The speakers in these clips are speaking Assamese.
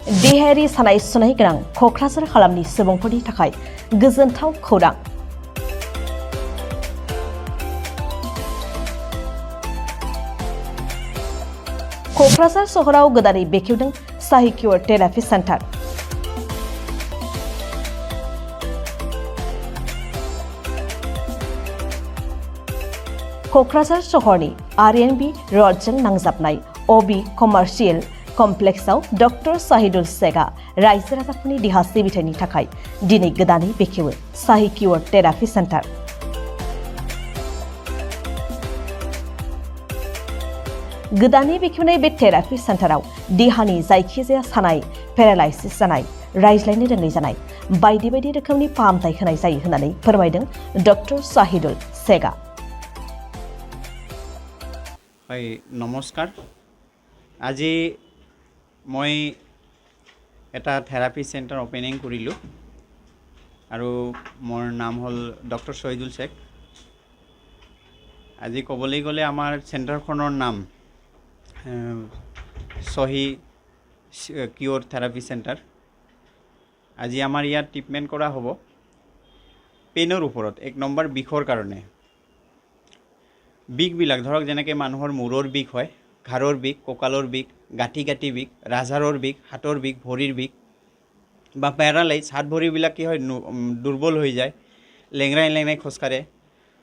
देहायारि सानाय सुनाय गोनां क'क्राझार हालामनि सुबुंफोरनि थाखाय गोजोनथाव खौरां। क'क्राझार सहराव गोदानै बेखेवदों साहि किउर थेरापि सेन्टार। क'क्राझार सहरनि आरएनबी रडजों नांजाबनाय अबि कमार्शियेल कमप्लेक्सआव डक्टर साहिदुल शेखआ रायजो राजाफोरनि देहा सिबिथायनि थाखाय दिनै गोदानै बेखेवो साहि किउर थेरापि सेन्टार। गोदानै बेखेवनाय बे थेरापि सेन्टाराव देहानि जायखिजाया सानाय, पेरालाइसिस जानाय, रायज्लायनो रोङै जानाय बायदि बायदि रोखोमनि फाहामथाय होनाय जायो होननानै फोरमायदों डक्टर साहिदुल शेखआ। नमस्कार। আজি মই এটা থেৰাপি চেণ্টাৰ অপেনিং কৰিলোঁ আৰু মোৰ নাম হ'ল ডক্টৰ শহীদুল শেখ। আজি ক'বলৈ গ'লে আমাৰ চেণ্টাৰখনৰ নাম সহি কিউৰ থেৰাপি চেণ্টাৰ। আজি আমাৰ ইয়াত ট্ৰিটমেণ্ট কৰা হ'ব পেইনৰ ওপৰত। 1 নম্বৰ বিষৰ কাৰণে। বিষবিলাক ধৰক যেনেকৈ মানুহৰ মূৰৰ বিষ হয়, ঘাড়ৰ বিষ, কঁকালৰ বিষ, গাঁঠি বিষ, ৰাজহাড়ৰ বিষ, হাতৰ বিষ, ভৰিৰ বিষ বা পেৰালাইজ, হাত ভৰিবিলাক কি হয় দুৰ্বল হৈ যায়, লেংৰাই লেংৰাই খোজকাঢ়ে।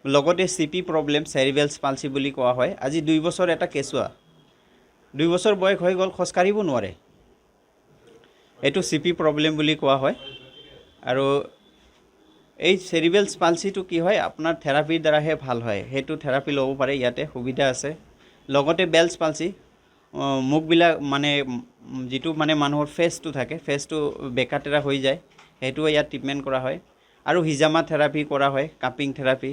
লগতে চিপি প্ৰব্লেম, চেৰিবেলছ পালচি বুলি কোৱা হয়। আজি 2 বছৰ এটা কেঁচুৱা 2 বছৰ বয়স হৈ গ'ল, খোজকাঢ়িব নোৱাৰে। এইটো চিপি প্ৰব্লেম বুলি কোৱা হয়। আৰু এই চেৰিবেলছ পালচিটো কি হয় আপোনাৰ থেৰাপিৰ দ্বাৰাহে ভাল হয়। সেইটো থেৰাপি ল'ব পাৰে, ইয়াতে সুবিধা আছে। লগতে বেলছ পালচি, মুখবিলাক মানে যিটো মানে মানুহৰ ফেচটো থাকে, ফেচটো বেকাতেৰা হৈ যায়, সেইটোও ইয়াত ট্ৰিটমেণ্ট কৰা হয়। আৰু হিজামা থেৰাপি কৰা হয়, কাপিং থেৰাপি।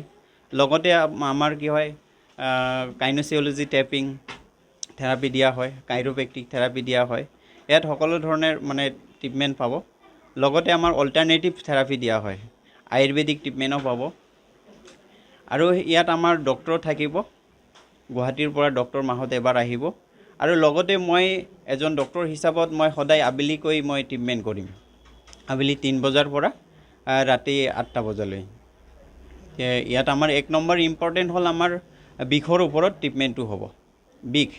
লগতে আমাৰ কি হয় কাইন'চিঅলজি টেপিং থেৰাপি দিয়া হয়, কাইৰোপ্ৰেক্টিক থেৰাপি দিয়া হয়। ইয়াত সকলো ধৰণৰ মানে ট্ৰিটমেণ্ট পাব। লগতে আমাৰ অল্টাৰনেটিভ থেৰাপি দিয়া হয়, আয়ুৰ্বেদিক ট্ৰিটমেণ্টো পাব। আৰু ইয়াত আমাৰ ডক্টৰ থাকিব, গুৱাহাটীৰ পৰা ডক্টৰ মাহত এবাৰ আহিব। আৰু লগতে মই এজন ডক্টৰ হিচাপত মই সদায় আবেলিকৈ মই ট্ৰিটমেণ্ট কৰিম, আবেলি 3 বজাৰ পৰা ৰাতি 8টা বজালৈ। ইয়াত আমাৰ 1 নম্বৰ ইম্পৰ্টেণ্ট হ'ল আমাৰ বিষৰ ওপৰত ট্ৰিটমেণ্টটো হ'ব। বিষ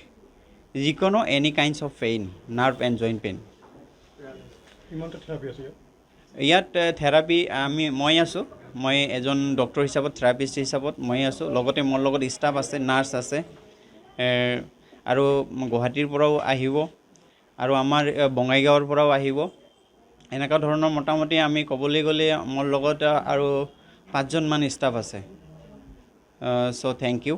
যিকোনো any kinds of pain, nerve and joint pain. ইয়াত থেৰাপি মই আছোঁ, মই এজন ডক্টৰ হিচাপত, থেৰাপিষ্ট হিচাপত মই আছোঁ। লগতে মোৰ লগত ষ্টাফ আছে, নাৰ্ছ আছে। আৰু গুৱাহাটীৰ পৰাও আহিব আৰু আমাৰ বঙাইগাঁৱৰ পৰাও আহিব। এনেকুৱা ধৰণৰ মোটামুটি আমি ক'বলৈ গ'লে মোৰ লগত আৰু 5জনমান ষ্টাফ আছে। চ' থেংক ইউ।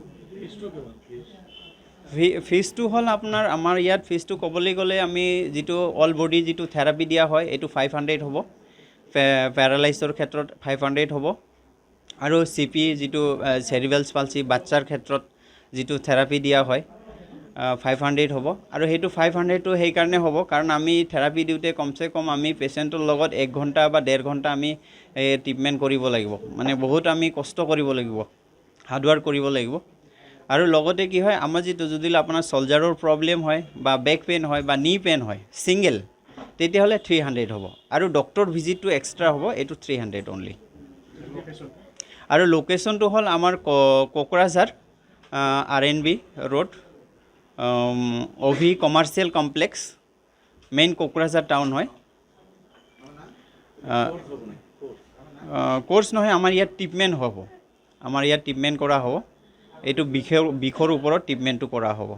ফিজটো হ'ল আপোনাৰ আমাৰ ইয়াত ফিজটো ক'বলৈ গ'লে আমি যিটো অল বডি যিটো থেৰাপি দিয়া হয় এইটো 500 হ'ব। পেৰালাইজৰ ক্ষেত্ৰত 500 হ'ব। আৰু চিপি যিটো চেৰিবেলছ পালচি বাচ্চাৰ ক্ষেত্ৰত যিটো থেৰাপি দিয়া হয় 500 হ'ব। আৰু সেইটো 500টো সেইকাৰণে হ'ব কাৰণ আমি থেৰাপি দিওঁতে কমচে কম আমি পেচেণ্টৰ লগত 1 ঘণ্টা বা 1.5 ঘণ্টা আমি ট্ৰিটমেণ্ট কৰিব লাগিব। মানে বহুত আমি কষ্ট কৰিব লাগিব, হাৰ্ডৱাৰ্ক কৰিব লাগিব। আৰু লগতে কি হয় আমাৰ যিটো যদি আপোনাৰ চল্জাৰৰ প্ৰব্লেম হয় বা বেক পেইন হয় বা নি পেইন হয় ছিংগেল, তেতিয়াহ'লে 300 হ'ব। আৰু ডক্টৰ ভিজিটটো এক্সট্ৰা হ'ব, এইটো 300 অনলি। আৰু লোকেশ্যনটো হ'ল আমাৰ Kokrajhar RNB road, Abhi commercial complex, main Kokrajhar town হয়। কোৰ্চ নহয়, আমাৰ ইয়াত ট্ৰিটমেণ্ট হ'ব, আমাৰ ইয়াত ট্ৰিটমেণ্ট কৰা হ'ব। এইটো বিষৰ ওপৰত ট্ৰিটমেণ্টটো কৰা হ'ব।